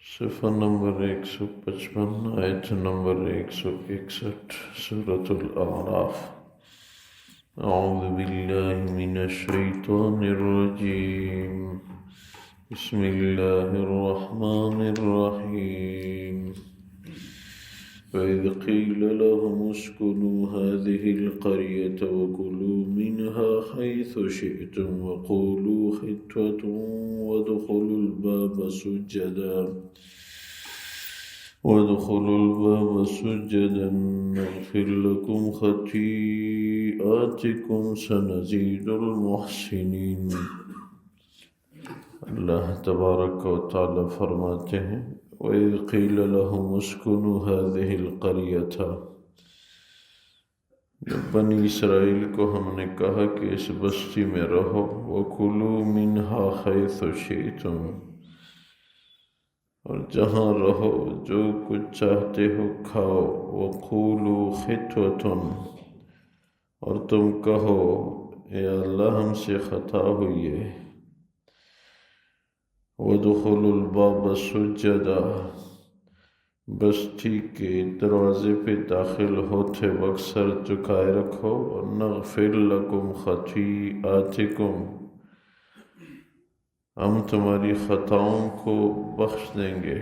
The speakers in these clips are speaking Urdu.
صفحہ نمبر 155 آیت نمبر 161 سورة الأعراف۔ اعوذ باللہ من الشیطان الرجیم، بسم اللہ الرحمن الرحیم۔ وَإِذْ قِيلَ لَهُمُ اسْكُنُوا هَٰذِهِ الْقَرْيَةَ وَكُلُوا مِنْهَا حَيْثُ شِئْتُمْ وَقُولُوا حِطَّةٌ وَادْخُلُوا الْبَابَ سُجَّدًا نَغْفِرْ لَكُمْ خَطِيئَاتِكُمْ سَنَزِيدُ الْمُحْسِنِينَ۔ اللہ تبارک و تعالی فرماتے ہیں وَإِذْ قِيلَ لَهُمُ اسْكُنُوا هَٰذِهِ الْقَرْيَةَ، جب بنی اسرائیل کو ہم نے کہا کہ اس بستی میں رہو، وَكُلُوا مِنْهَا حَيْثُ شِئْتُمْ، اور جہاں رہو جو کچھ چاہتے ہو کھاؤ، وَقُولُوا حِطَّةٌ، اور تم کہو اے اللہ ہم سے خطا ہوئی ہے، وَادْخُلُوا الْبَابَ سُجَّدًا، بستی کے دروازے پہ داخل ہوتے وقت سر جھکائے رکھو، نغفر لکم خطیئاتکم، ہم تمہاری خطاؤں کو بخش دیں گے،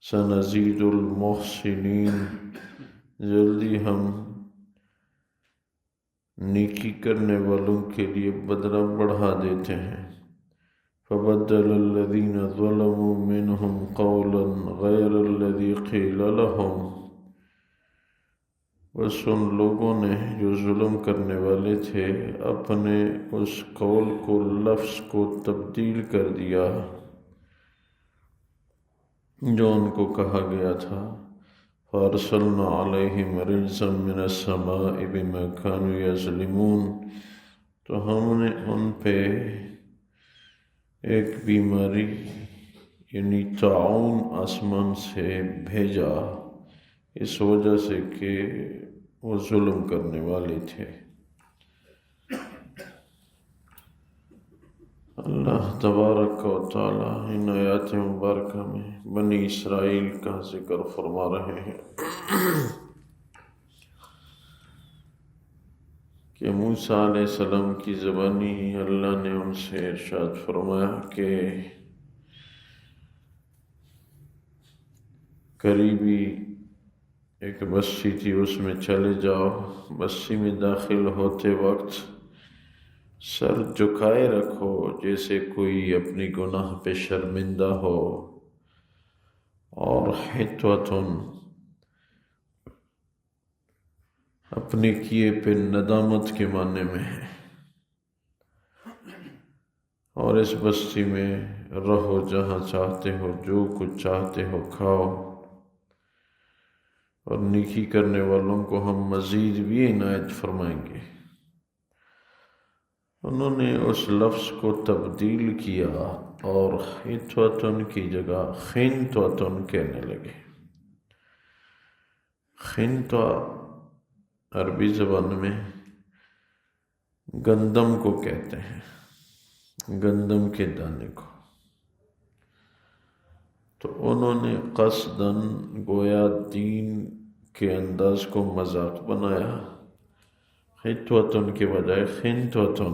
سنزید المحسنین، جلدی ہم نیکی کرنے والوں کے لیے بدلہ بڑھا دیتے ہیں۔ فبدل الذین ظلموا منہم قولا غیر الذی قیل لہم، بس ان لوگوں نے جو ظلم کرنے والے تھے اپنے اس قول کو، لفظ کو تبدیل کر دیا جو ان کو کہا گیا تھا۔ فارسلنا علیہم رجزا من السماء بما كانوا یظلمون، تو ہم نے ان پہ ایک بیماری یعنی طاعون آسمان سے بھیجا، اس وجہ سے کہ وہ ظلم کرنے والے تھے۔ اللہ تبارک و تعالی ان آیات مبارکہ میں بنی اسرائیل کا ذکر فرما رہے ہیں کہ موسیٰ علیہ السلام کی زبانی اللہ نے ان سے ارشاد فرمایا کہ قریبی ایک بستی تھی، اس میں چلے جاؤ، بستی میں داخل ہوتے وقت سر جھکائے رکھو جیسے کوئی اپنی گناہ پہ شرمندہ ہو، اور حِطَّةٌ، اپنے کیے پہ ندامت کے معنی میں ہے، اور اس بستی میں رہو، جہاں چاہتے ہو جو کچھ چاہتے ہو کھاؤ، اور نیکی کرنے والوں کو ہم مزید بھی عنایت فرمائیں گے۔ انہوں نے اس لفظ کو تبدیل کیا اور حِطَّةٌ کی جگہ خِنْطَةٌ کہنے لگے۔ خِنْطَہ عربی زبان میں گندم کو کہتے ہیں، گندم کے دانے کو، تو انہوں نے قصداً گویا دین کے انداز کو مذاق بنایا، حِطَّةٌ کے بجائے خِنْطَةٌ،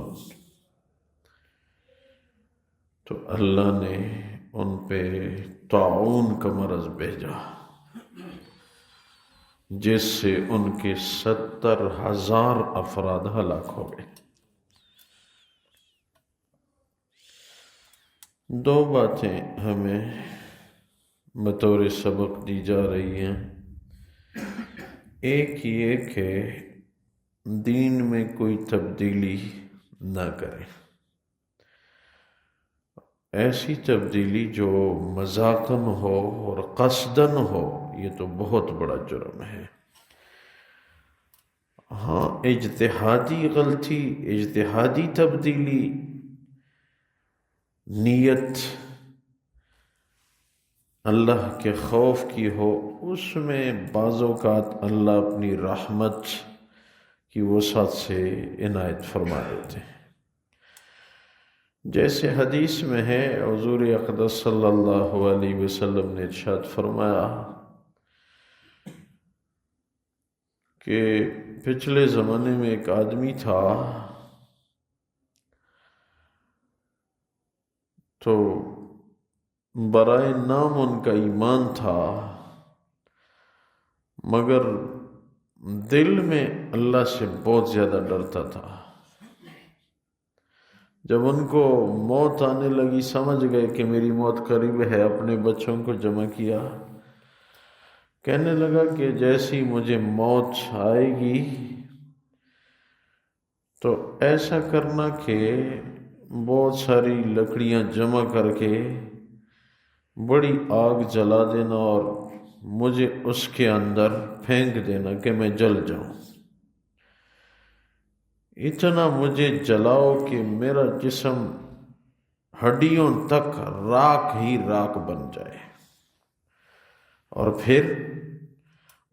تو اللہ نے ان پہ طاعون کا مرض بھیجا جس سے ان کے 70,000 افراد ہلاک ہو گئے۔ دو باتیں ہمیں بطور سبق دی جا رہی ہیں، ایک یہ کہ دین میں کوئی تبدیلی نہ کریں، ایسی تبدیلی جو مذاقاً ہو اور قصداً ہو، یہ تو بہت بڑا جرم ہے۔ ہاں، اجتہادی غلطی، اجتہادی تبدیلی، نیت اللہ کے خوف کی ہو، اس میں بعض اوقات اللہ اپنی رحمت کی وسعت سے عنایت فرما دیتے ہیں۔ جیسے حدیث میں ہے حضور اقدس صلی اللہ علیہ وسلم نے ارشاد فرمایا کہ پچھلے زمانے میں ایک آدمی تھا تو برائے نام ان کا ایمان تھا، مگر دل میں اللہ سے بہت زیادہ ڈرتا تھا۔ جب ان کو موت آنے لگی، سمجھ گئے کہ میری موت قریب ہے، اپنے بچوں کو جمع کیا، کہنے لگا کہ جیسی مجھے موت آئے گی تو ایسا کرنا کہ بہت ساری لکڑیاں جمع کر کے بڑی آگ جلا دینا اور مجھے اس کے اندر پھینک دینا کہ میں جل جاؤں، اتنا مجھے جلاؤ کہ میرا جسم ہڈیوں تک راکھ ہی راکھ بن جائے، اور پھر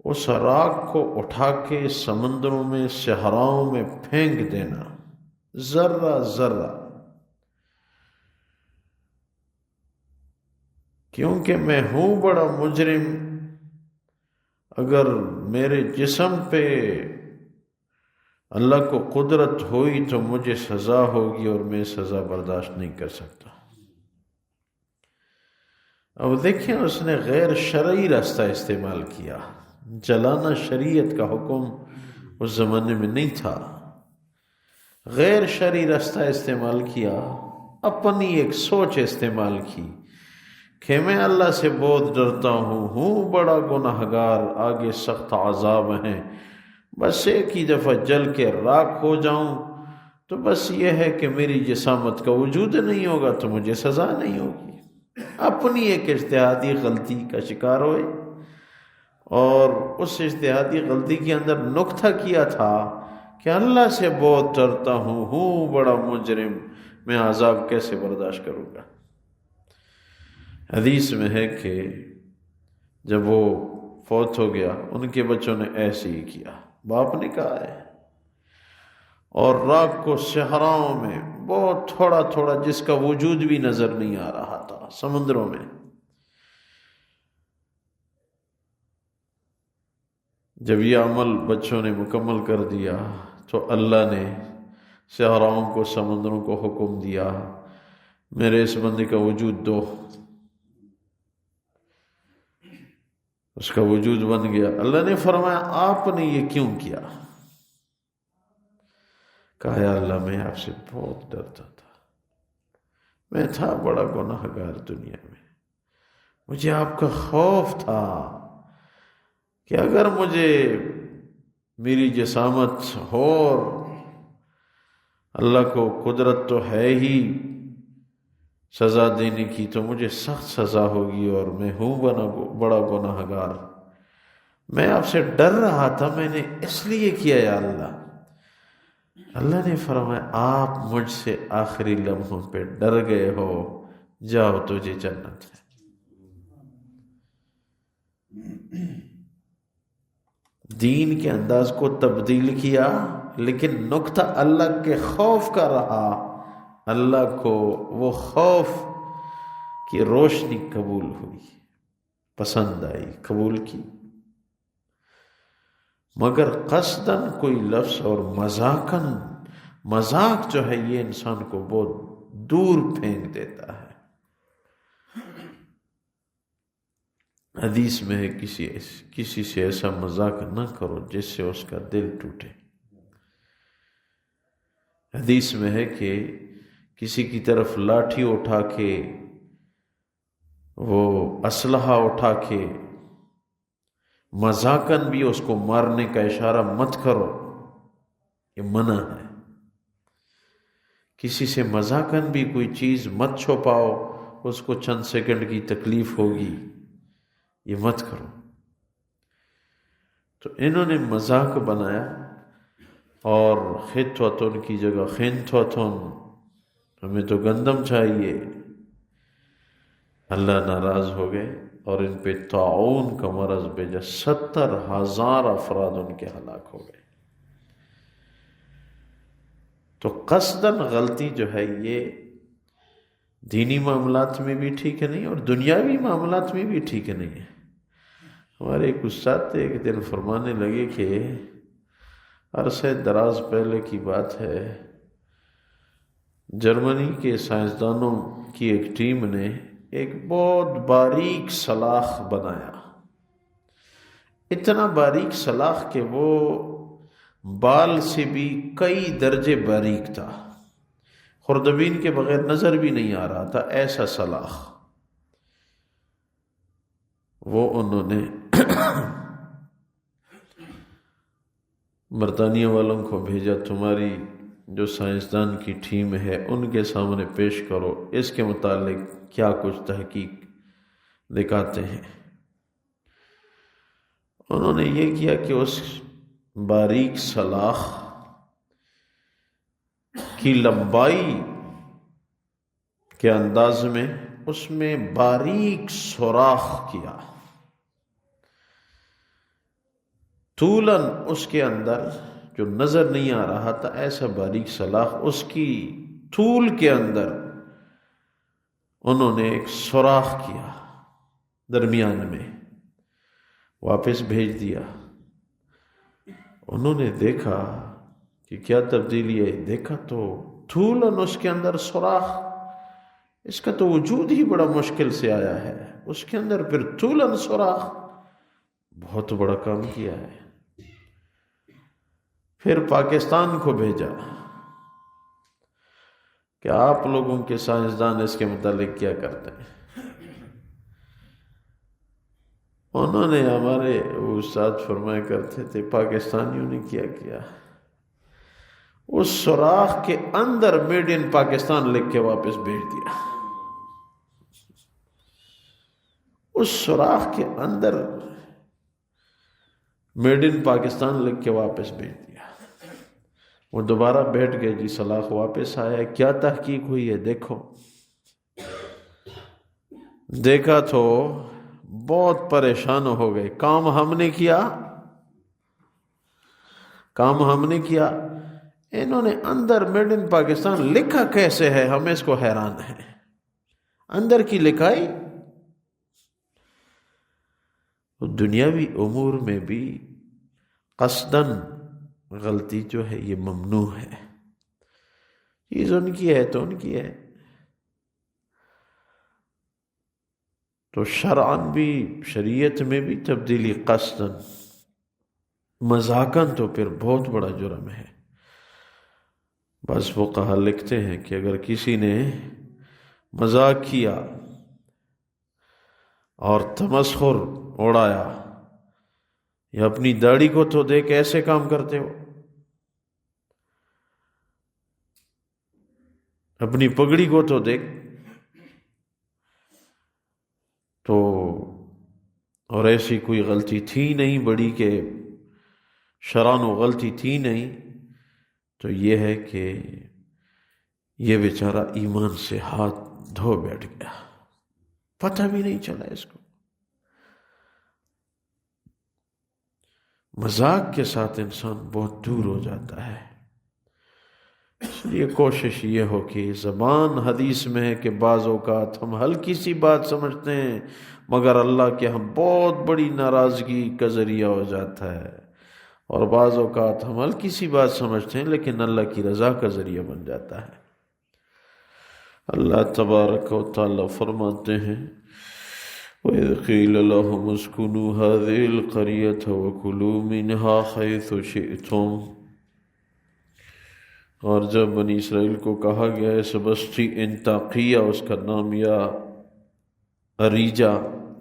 اس راکھ کو اٹھا کے سمندروں میں صحراؤں میں پھینک دینا، ذرہ ذرہ، کیونکہ میں ہوں بڑا مجرم، اگر میرے جسم پہ اللہ کو قدرت ہوئی تو مجھے سزا ہوگی اور میں سزا برداشت نہیں کر سکتا۔ اب دیکھیں اس نے غیر شرعی راستہ استعمال کیا، جلانا شریعت کا حکم اس زمانے میں نہیں تھا، غیر شرعی راستہ استعمال کیا، اپنی ایک سوچ استعمال کی کہ میں اللہ سے بہت ڈرتا ہوں بڑا گناہگار، آگے سخت عذاب ہیں، بس ایک ہی دفعہ جل کے راکھ ہو جاؤں تو بس یہ ہے کہ میری جسامت کا وجود نہیں ہوگا تو مجھے سزا نہیں ہوگی۔ اپنی ایک اجتہادی غلطی کا شکار ہوئے، اور اس اجتہادی غلطی کے اندر نکتہ کیا تھا کہ اللہ سے بہت ڈرتا ہوں بڑا مجرم، میں عذاب کیسے برداشت کروں گا۔ حدیث میں ہے کہ جب وہ فوت ہو گیا ان کے بچوں نے ایسے ہی کیا، باپ نے کہا ہے، اور راکھ کو صحراؤں میں بہت تھوڑا تھوڑا، جس کا وجود بھی نظر نہیں آ رہا تھا، سمندروں میں، جب یہ عمل بچوں نے مکمل کر دیا تو اللہ نے صحراؤں کو، سمندروں کو حکم دیا میرے اس بندے کا وجود دو، اس کا وجود بن گیا۔ اللہ نے فرمایا آپ نے یہ کیوں کیا؟ کہا یا اللہ میں آپ سے بہت ڈرتا تھا، میں تھا بڑا گناہگار دنیا میں، مجھے آپ کا خوف تھا کہ اگر مجھے میری جسامت ہو، اللہ کو قدرت تو ہے ہی سزا دینے کی، تو مجھے سخت سزا ہوگی اور میں ہوں بڑا گناہگار، میں آپ سے ڈر رہا تھا، میں نے اس لیے کیا یا اللہ۔ اللہ نے فرمایا آپ مجھ سے آخری لمحوں پہ ڈر گئے ہو، جاؤ تجھے جنت ہے۔ دین کے انداز کو تبدیل کیا، لیکن نقطہ اللہ کے خوف کا رہا، اللہ کو وہ خوف کی روشنی قبول ہوئی، پسند آئی، قبول کی، مگر قصداً کوئی لفظ اور مذاق جو ہے یہ انسان کو بہت دور پھینک دیتا ہے۔ حدیث میں ہے کسی سے ایسا مذاق نہ کرو جس سے اس کا دل ٹوٹے۔ حدیث میں ہے کہ کسی کی طرف لاٹھی اٹھا کے، وہ اسلحہ اٹھا کے مذاقاً بھی اس کو مارنے کا اشارہ مت کرو، یہ منع ہے۔ کسی سے مذاقاً بھی کوئی چیز مت چھپاؤ، اس کو چند سیکنڈ کی تکلیف ہوگی، یہ مت کرو۔ تو انہوں نے مذاق بنایا، اور خطوتن کی جگہ خنتوتن، ہمیں تو گندم چاہیے۔ اللہ ناراض ہو گئے اور ان پہ طاعون کا مرض بھیجا، 70,000 افراد ان کے ہلاک ہو گئے۔ تو قصداً غلطی جو ہے یہ دینی معاملات میں بھی ٹھیک نہیں اور دنیاوی معاملات میں بھی ٹھیک نہیں ہے۔ ہمارے ایک استاد تھے، ایک دن فرمانے لگے کہ عرصہ دراز پہلے کی بات ہے، جرمنی کے سائنسدانوں کی ایک ٹیم نے ایک بہت باریک سلاخ بنایا، اتنا باریک سلاخ کہ وہ بال سے بھی کئی درجے باریک تھا، خوردبین کے بغیر نظر بھی نہیں آ رہا تھا، ایسا سلاخ۔ وہ انہوں نے برطانیہ والوں کو بھیجا، تمہاری جو سائنسدان کی ٹیم ہے ان کے سامنے پیش کرو، اس کے متعلق کیا کچھ تحقیق دکھاتے ہیں۔ انہوں نے یہ کیا کہ اس باریک سلاخ کی لمبائی کے انداز میں اس میں باریک سوراخ کیا، طولاً اس کے اندر جو نظر نہیں آ رہا تھا ایسا باریک سلاخ، اس کی طول کے اندر انہوں نے ایک سوراخ کیا درمیان میں، واپس بھیج دیا۔ انہوں نے دیکھا کہ کیا تبدیلی ہے، دیکھا تو طولاً اس کے اندر سوراخ، اس کا تو وجود ہی بڑا مشکل سے آیا ہے، اس کے اندر پھر طولاً سوراخ، بہت بڑا کام کیا ہے۔ پھر پاکستان کو بھیجا کہ آپ لوگوں کے سائنسدان اس کے متعلق کیا کرتے ہیں۔ انہوں نے، ہمارے استاد فرمایا کرتے تھے، پاکستانیوں نے کیا کیا، اس سوراخ کے اندر میڈ ان پاکستان لکھ کے واپس بھیج دیا، اس سوراخ کے اندر میڈ ان پاکستان لکھ کے واپس بھیج دیا۔ وہ دوبارہ بیٹھ گئے، جی سلاخ واپس آیا، کیا تحقیق ہوئی ہے دیکھو۔ دیکھا تو بہت پریشان ہو گئے، کام ہم نے کیا، انہوں نے اندر میڈ ان پاکستان لکھا کیسے ہے، ہمیں اس کو حیران ہے، اندر کی لکھائی۔ دنیاوی امور میں بھی قصداً غلطی جو ہے یہ ممنوع ہے، چیز ان کی ہے تو ان کی ہے، تو شرعاً بھی، شریعت میں بھی تبدیلی قصداً، مذاقاً تو پھر بہت بڑا جرم ہے۔ بس فقہا لکھتے ہیں کہ اگر کسی نے مذاق کیا اور تمسخر اڑایا، یا اپنی داڑھی کو تو دیکھ ایسے کام کرتے ہو، اپنی پگڑی کو تو دیکھ، تو اور ایسی کوئی غلطی تھی نہیں بڑی کہ شرعاً و غلطی تھی نہیں، تو یہ ہے کہ یہ بیچارہ ایمان سے ہاتھ دھو بیٹھ گیا، پتہ بھی نہیں چلا اس کو۔ مذاق کے ساتھ انسان بہت دور ہو جاتا ہے، اس لیے کوشش یہ ہو کہ زبان، حدیث میں ہے کہ بعض اوقات ہم ہلکی سی بات سمجھتے ہیں مگر اللہ کے ہم بہت بڑی ناراضگی کا ذریعہ ہو جاتا ہے، اور بعض اوقات ہم ہلکی سی بات سمجھتے ہیں لیکن اللہ کی رضا کا ذریعہ بن جاتا ہے۔ اللہ تبارک و تعالی فرماتے ہیں وَإِذْ قِيلَ لَهُمُ اسْكُنُوا هَٰذِهِ الْقَرْيَةَ وَكُلُوا مِنْهَا حَيْثُ شِئْتُمْ، اور جب بنی اسرائیل کو کہا گیا اس بستی انطاکیہ، اس کا نام، یا اریجا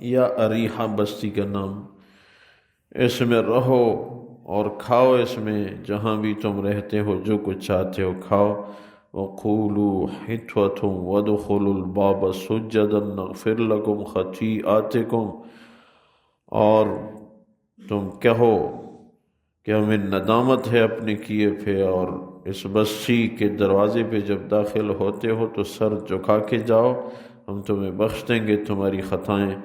یا اریحہ بستی کا نام، اس میں رہو اور کھاؤ، اس میں جہاں بھی تم رہتے ہو جو کچھ چاہتے ہو کھاؤ، وَقُولُوا حِطْوَةٌ وَادْخُلُوا الْبَابَ سُجَّدًا نَغْفِرْ لَكُمْ خَطِیئَاتِکُمْ، اور تم کہو کہ ہمیں ندامت ہے اپنے کیے پہ، اور اس بستی کے دروازے پہ جب داخل ہوتے ہو تو سر جھکا کے جاؤ، ہم تمہیں بخش دیں گے تمہاری خطائیں،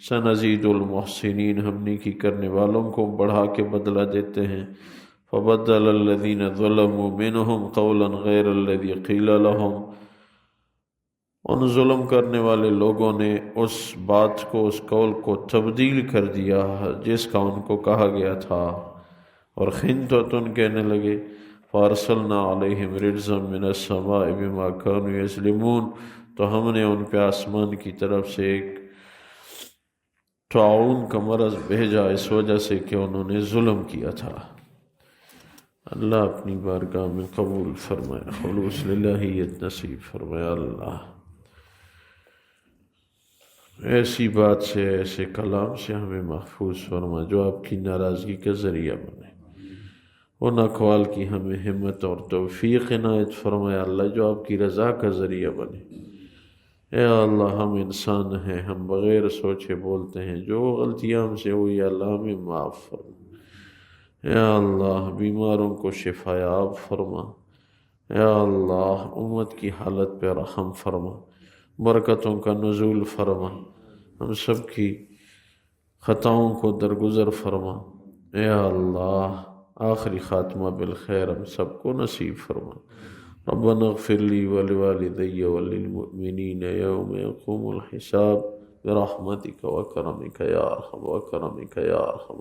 سنزید المحسنین، ہم نیکی کرنے والوں کو بڑھا کے بدلہ دیتے ہیں۔ فبدل الذین ظلموا منہم قولا غیر الذی قیل لہم، ان ظلم کرنے والے لوگوں نے اس بات کو، اس قول کو تبدیل کر دیا جس کا ان کو کہا گیا تھا، اور خنتوتن کہنے لگے۔ فارسلنا علیہم رجزا من السماء بما كانوا یظلمون، تو ہم نے ان پہ آسمان کی طرف سے ایک طاعون کا مرض بھیجا، اس وجہ سے کہ انہوں نے ظلم کیا تھا۔ اللہ اپنی بارگاہ میں قبول فرمائے، خلوص للہیت نصیب فرمائے۔ اللہ ایسی بات سے، ایسے کلام سے ہمیں محفوظ فرما جو آپ کی ناراضگی کا ذریعہ بنے، ان اقوال کی ہمیں ہمت اور توفیق عنایت فرمائے اللہ جو آپ کی رضا کا ذریعہ بنے۔ اے اللہ ہم انسان ہیں، ہم بغیر سوچے بولتے ہیں، جو غلطیاں ہم سے ہوئی اللہ ہمیں معاف فرما۔ اے اللہ بیماروں کو شفا یاب فرما۔ اے اللہ امت کی حالت پہ رحم فرما، برکتوں کا نزول فرما، ہم سب کی خطاؤں کو درگزر فرما۔ اے اللہ آخری خاتمہ بالخیر ہم سب کو نصیب فرما۔ ربنا اغفر لی ولوالدی وللمؤمنین یوم یقوم الحساب برحمتک وکرمک یا ارحم وکرمک یا ارحم۔